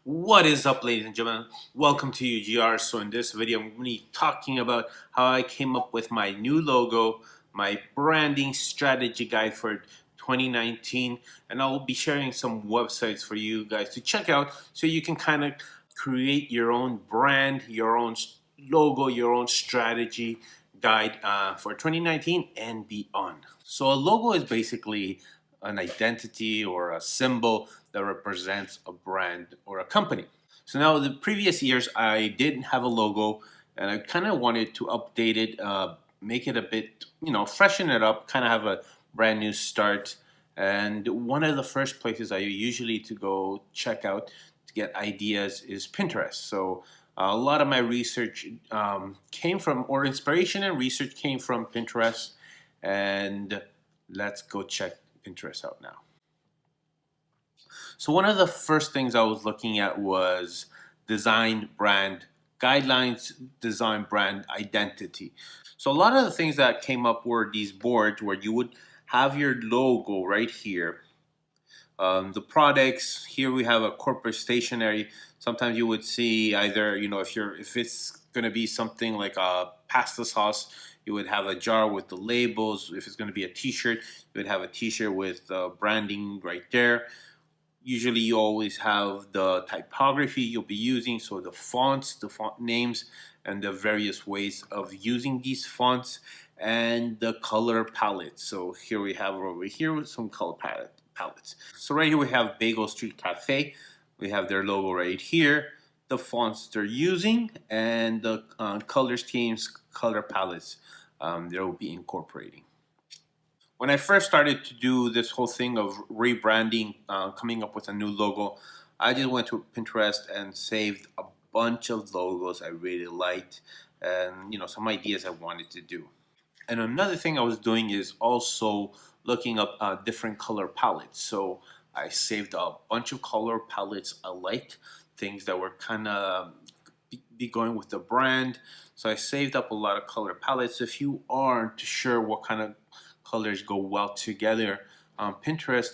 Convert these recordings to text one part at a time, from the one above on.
What is up, ladies and gentlemen? Welcome to UGR. So in this video, I'm going to be talking about how I came up with my new logo, my branding strategy guide for 2019, and I'll be sharing some websites for you guys to check out so you can kind of create your own brand, your own logo, your own strategy guide for 2019 and beyond. So a logo is basically an identity or a symbol that represents a brand or a company. So now the previous years I didn't have a logo and I kind of wanted to update it, make it a bit, freshen it up, kind of have a brand new start. And one of the first places I usually to go check out to get ideas is Pinterest. So a lot of my research came from, or inspiration and research came from Pinterest. And let's go check Pinterest out now. So one of the first things I was looking at was design brand guidelines, design brand identity. So a lot of the things that came up were these boards where you would have your logo right here. The products here, we have a corporate stationery. Sometimes you would see either, if it's going to be something like a pasta sauce, you would have a jar with the labels. If it's going to be a t-shirt, you would have a t-shirt with branding right there. Usually you always have the typography you'll be using, so the fonts, the font names, and the various ways of using these fonts, and the color palette. So here we have over here with some color palettes. So right here we have Bagel Street Cafe. We have their logo right here, the fonts they're using, and the color schemes, color palettes they'll be incorporating. When I first started to do this whole thing of rebranding, coming up with a new logo, I just went to Pinterest and saved a bunch of logos I really liked and some ideas I wanted to do. And another thing I was doing is also looking up different color palettes. So I saved a bunch of color palettes I liked, things that were kind of be going with the brand. So I saved up a lot of color palettes. If you aren't sure what kind of colors go well together, Pinterest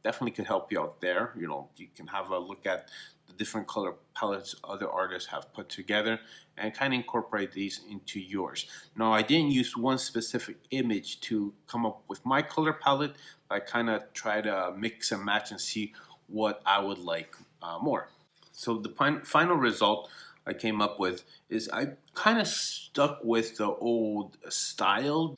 definitely could help you out there. You can have a look at the different color palettes other artists have put together and kind of incorporate these into yours. Now, I didn't use one specific image to come up with my color palette, but I kind of try to mix and match and see what I would like more. So the final result I came up with is I kind of stuck with the old style.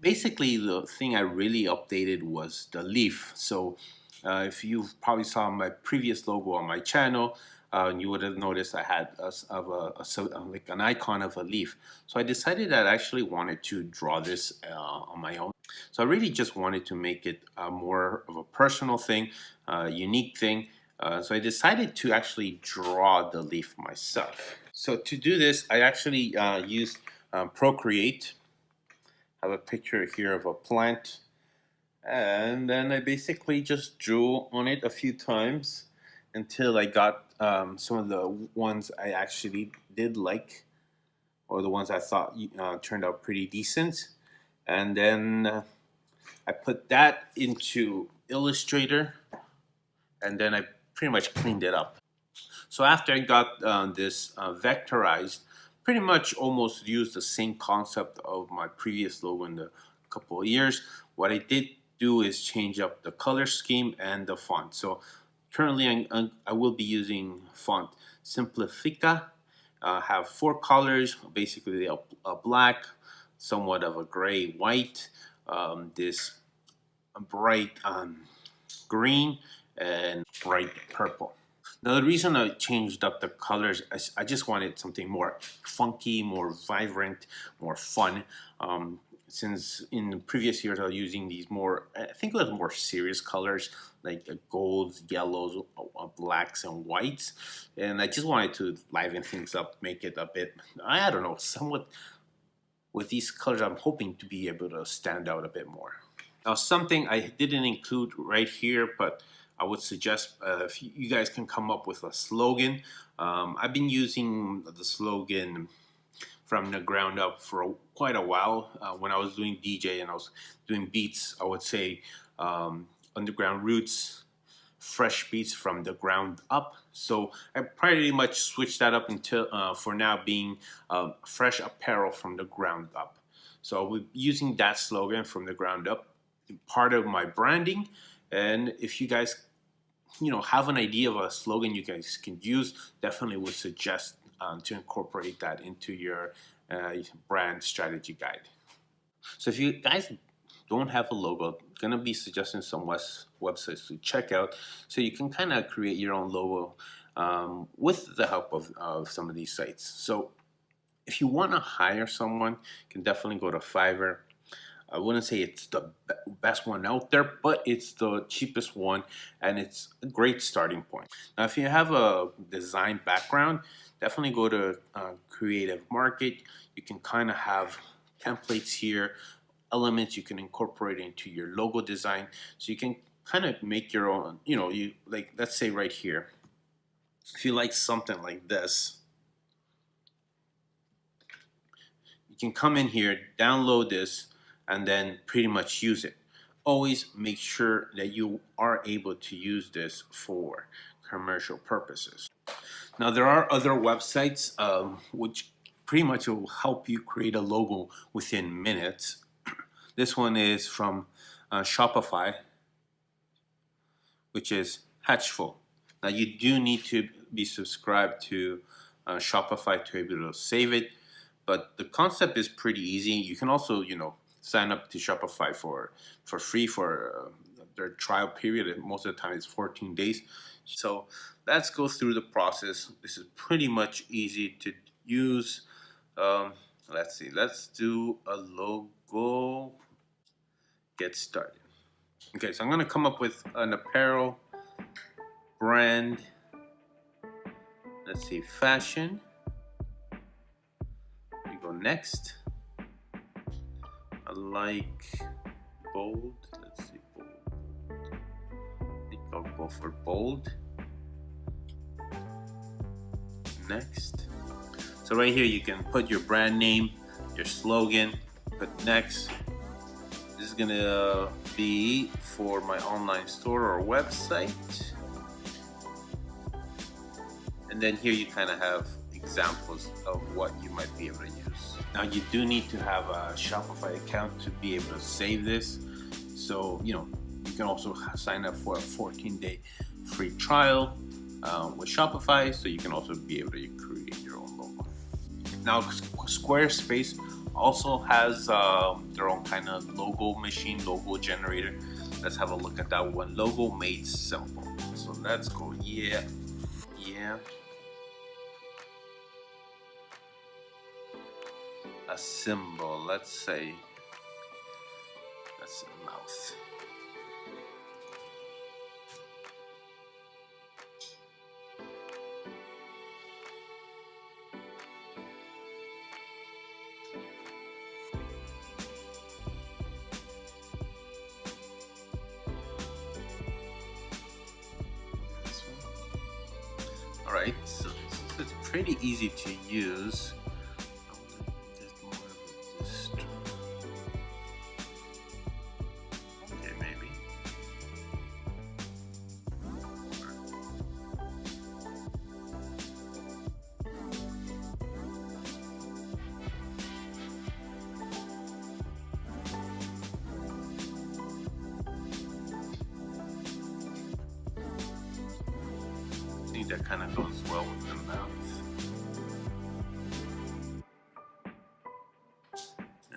Basically, the thing I really updated was the leaf. So if you probably saw my previous logo on my channel, you would have noticed I had like an icon of a leaf. So I decided that I actually wanted to draw this on my own. So I really just wanted to make it more of a personal thing, unique thing. So I decided to actually draw the leaf myself. So to do this, I actually used Procreate. I have a picture here of a plant. And then I basically just drew on it a few times until I got some of the ones I actually did like, or the ones I thought turned out pretty decent. And then I put that into Illustrator, and then I pretty much cleaned it up. So after I got this vectorized, pretty much almost used the same concept of my previous logo in the couple of years. What I did do is change up the color scheme and the font. So currently I will be using font Simplifica. Have 4 colors, basically a black, somewhat of a gray white, this bright green, and bright purple. Now the reason I changed up the colors is I just wanted something more funky, more vibrant, more fun. Since in the previous years I was using these more, I think a little more serious colors like golds, yellows, blacks, and whites, and I just wanted to liven things up, make it a bit, I don't know, somewhat. With these colors, I'm hoping to be able to stand out a bit more. Now, something I didn't include right here, but I would suggest if you guys can come up with a slogan. I've been using the slogan from the ground up for quite a while. When I was doing DJ and I was doing beats, I would say underground roots, fresh beats from the ground up. So I pretty much switched that up until for now being fresh apparel from the ground up. So I'll be using that slogan, from the ground up, part of my branding. And if you guys have an idea of a slogan you guys can use, definitely would suggest to incorporate that into your brand strategy guide. So if you guys don't have a logo, I'm gonna be suggesting some websites to check out, so you can kind of create your own logo with the help of some of these sites. So if you want to hire someone, you can definitely go to Fiverr. I wouldn't say it's the best one out there, but it's the cheapest one, and it's a great starting point. Now, if you have a design background, definitely go to Creative Market. You can kind of have templates here, elements you can incorporate into your logo design, so you can kind of make your own. You like, let's say right here, if you like something like this, you can come in here, download this, and then pretty much use it. Always make sure that you are able to use this for commercial purposes. Now, there are other websites which pretty much will help you create a logo within minutes. This one is from Shopify, which is Hatchful. Now, you do need to be subscribed to Shopify to be able to save it, but the concept is pretty easy. You can also, sign up to Shopify for free for their trial period. Most of the time it's 14 days. So let's go through the process. This is pretty much easy to use. Let's see, let's do a logo. Get started. Okay, so I'm gonna come up with an apparel brand. Let's see, fashion. We go next. I like bold. Let's see, bold. I think I'll go for bold. Next. So right here you can put your brand name, your slogan, put next. This is gonna be for my online store or website. And then here you kind of have examples of what you might be able to use. Now, you do need to have a Shopify account to be able to save this. So, you can also sign up for a 14-day free trial with Shopify, so you can also be able to create your own logo. Now, Squarespace also has their own kind of logo machine, logo generator. Let's have a look at that one. Logo made simple. So let's go, yeah. A symbol, let's say that's a mouth. All right, so it's pretty easy to use. That kind of goes well with the mouth.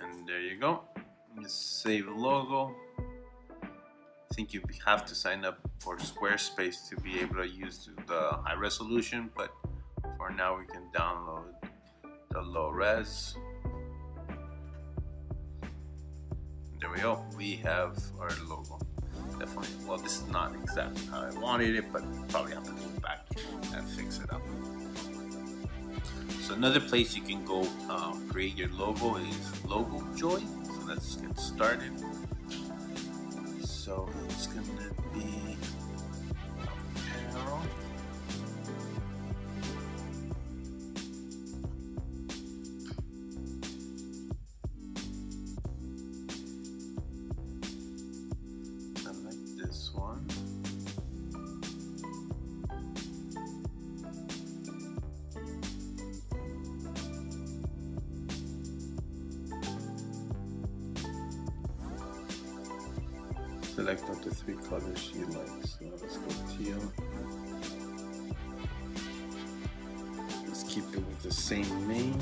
And there you go. Just save logo. I think you have to sign up for Squarespace to be able to use the high resolution, but for now we can download the low res. There we go. We have our logo. Definitely. Well, this is not exactly how I wanted it, but probably have to go back and fix it up. So another place you can go create your logo is Logojoy. So let's get started. So it's gonna be apparel. I like this one. select up to 3 colors you like. So let's go teal. Let's keep it with the same name.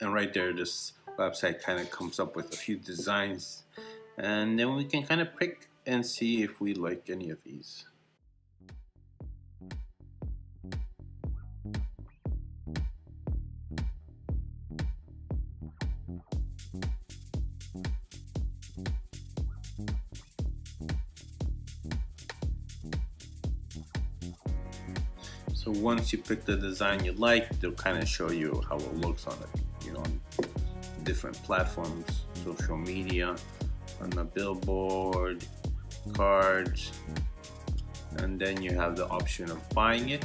And right there, this website kind of comes up with a few designs, and then we can kind of pick and see if we like any of these. So once you pick the design you like, they'll kind of show you how it looks on it, you know, on different platforms, social media, on a billboard, cards, and then you have the option of buying it.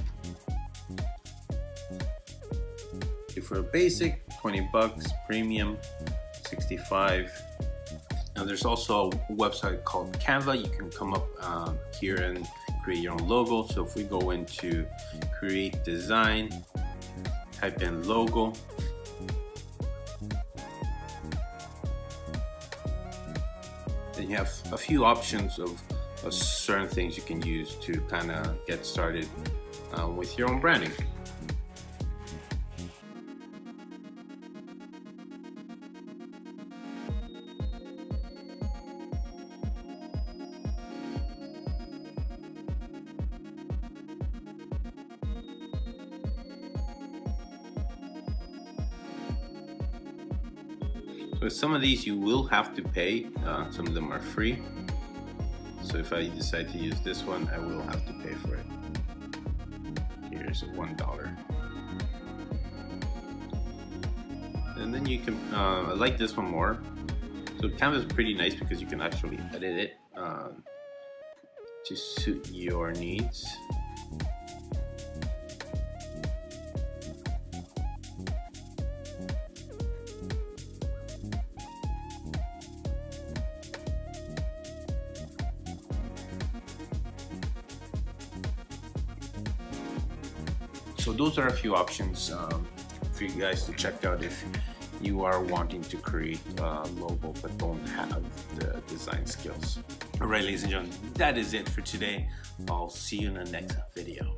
If we're basic, 20 bucks, premium, 65. Now there's also a website called Canva. You can come up here and create your own logo. So if we go into create design, type in logo, then you have a few options of certain things you can use to kind of get started with your own branding. So some of these you will have to pay, some of them are free. So if I decide to use this one, I will have to pay for it. Here's $1. And then you can, I like this one more. So Canva is pretty nice because you can actually edit it to suit your needs. So those are a few options for you guys to check out if you are wanting to create a logo but don't have the design skills. Alright, ladies and gentlemen, that is it for today. I'll see you in the next video.